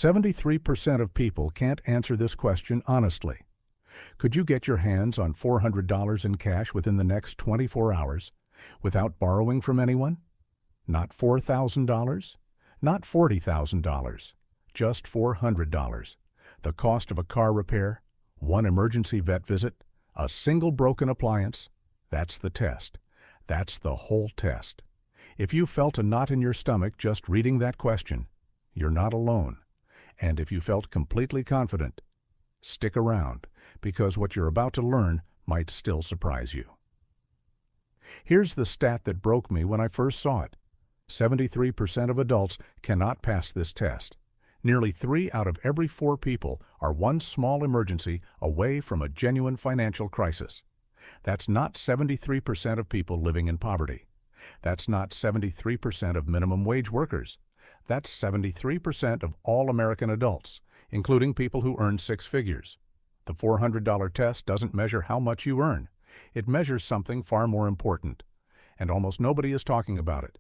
73% of people can't answer this question honestly. Could you get your hands on $400 in cash within the next 24 hours without borrowing from anyone? Not $4,000, not $40,000, just $400. The cost of a car repair, one emergency vet visit, a single broken appliance. That's the test. That's the whole test. If you felt a knot in your stomach just reading that question, you're not alone. And if you felt completely confident, stick around, because what you're about to learn might still surprise you. Here's the stat that broke me when I first saw it. 73% of adults cannot pass this test. Nearly 3 out of every 4 people are one small emergency away from a genuine financial crisis. That's not 73% of people living in poverty. That's not 73% of minimum wage workers. That's 73% of all American adults, including people who earn 6 figures. The $400 test doesn't measure how much you earn. It measures something far more important, and almost nobody is talking about it.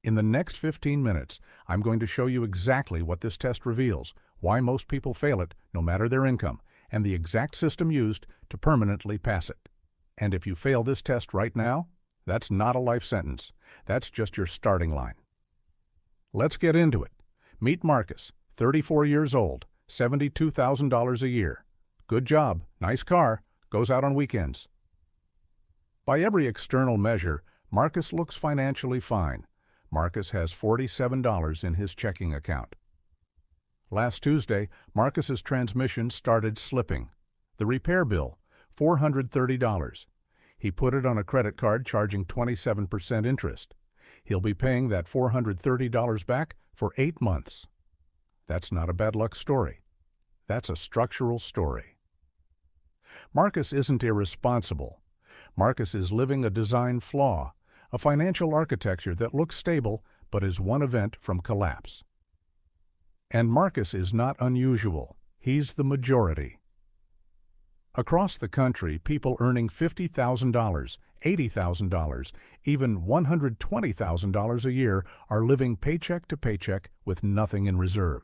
In the next 15 minutes, I'm going to show you exactly what this test reveals, why most people fail it, no matter their income, and the exact system used to permanently pass it. And if you fail this test right now, that's not a life sentence. That's just your starting line. Let's get into it. Meet Marcus, 34 years old, $72,000 a year. Good job, nice car, goes out on weekends. By every external measure, Marcus looks financially fine. Marcus has $47 in his checking account. Last Tuesday, Marcus's transmission started slipping. The repair bill, $430. He put it on a credit card charging 27% interest. He'll be paying that $430 back for 8 months. That's not a bad luck story. That's a structural story. Marcus isn't irresponsible. Marcus is living a design flaw, a financial architecture that looks stable but is one event from collapse. And Marcus is not unusual. He's the majority. Across the country, people earning $50,000, $80,000, even $120,000 a year are living paycheck to paycheck with nothing in reserve.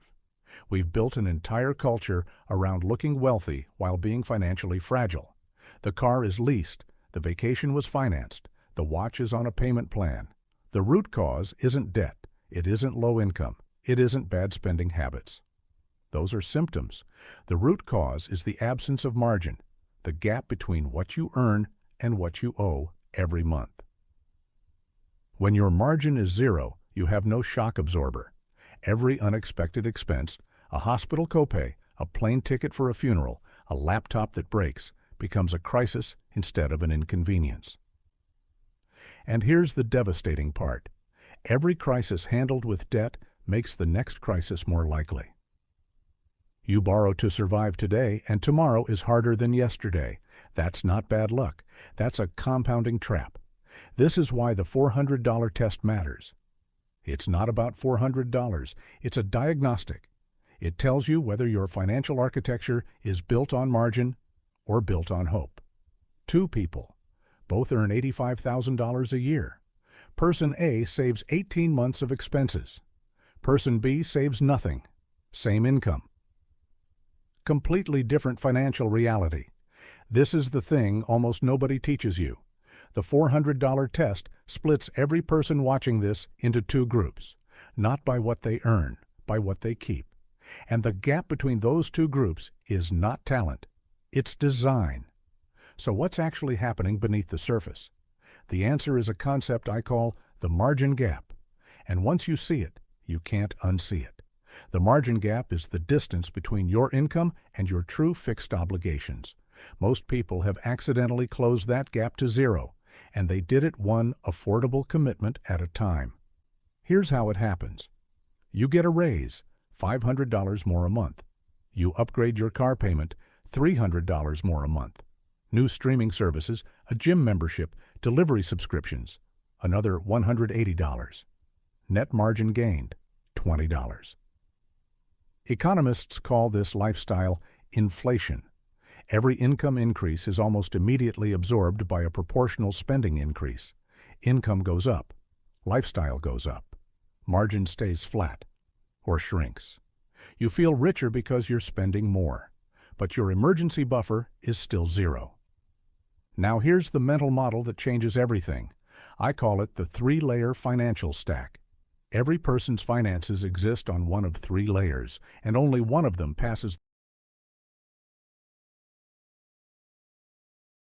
We've built an entire culture around looking wealthy while being financially fragile. The car is leased, the vacation was financed, the watch is on a payment plan. The root cause isn't debt, it isn't low income, it isn't bad spending habits. Those are symptoms. The root cause is the absence of margin, the gap between what you earn and what you owe every month. When your margin is zero, you have no shock absorber. Every unexpected expense, a hospital copay, a plane ticket for a funeral, a laptop that breaks, becomes a crisis instead of an inconvenience. And here's the devastating part. Every crisis handled with debt makes the next crisis more likely. You borrow to survive today, and tomorrow is harder than yesterday. That's not bad luck. That's a compounding trap. This is why the $400 test matters. It's not about $400. It's a diagnostic. It tells you whether your financial architecture is built on margin or built on hope. 2 people. Both earn $85,000 a year. Person A saves 18 months of expenses. Person B saves nothing. Same income. Completely different financial reality. This is the thing almost nobody teaches you. The $400 test splits every person watching this into 2 groups, not by what they earn, by what they keep. And the gap between those 2 groups is not talent, it's design. So what's actually happening beneath the surface? The answer is a concept I call the margin gap. And once you see it, you can't unsee it. The margin gap is the distance between your income and your true fixed obligations. Most people have accidentally closed that gap to zero, and they did it one affordable commitment at a time. Here's how it happens. You get a raise, $500 more a month. You upgrade your car payment, $300 more a month. New streaming services, a gym membership, delivery subscriptions, another $180. Net margin gained, $20. Economists call this lifestyle inflation. Every income increase is almost immediately absorbed by a proportional spending increase. Income goes up, lifestyle goes up, margin stays flat or shrinks. You feel richer because you're spending more, but your emergency buffer is still zero. Now here's the mental model that changes everything. I call it the three-layer financial stack. Every person's finances exist on one of three layers, and only one of them passes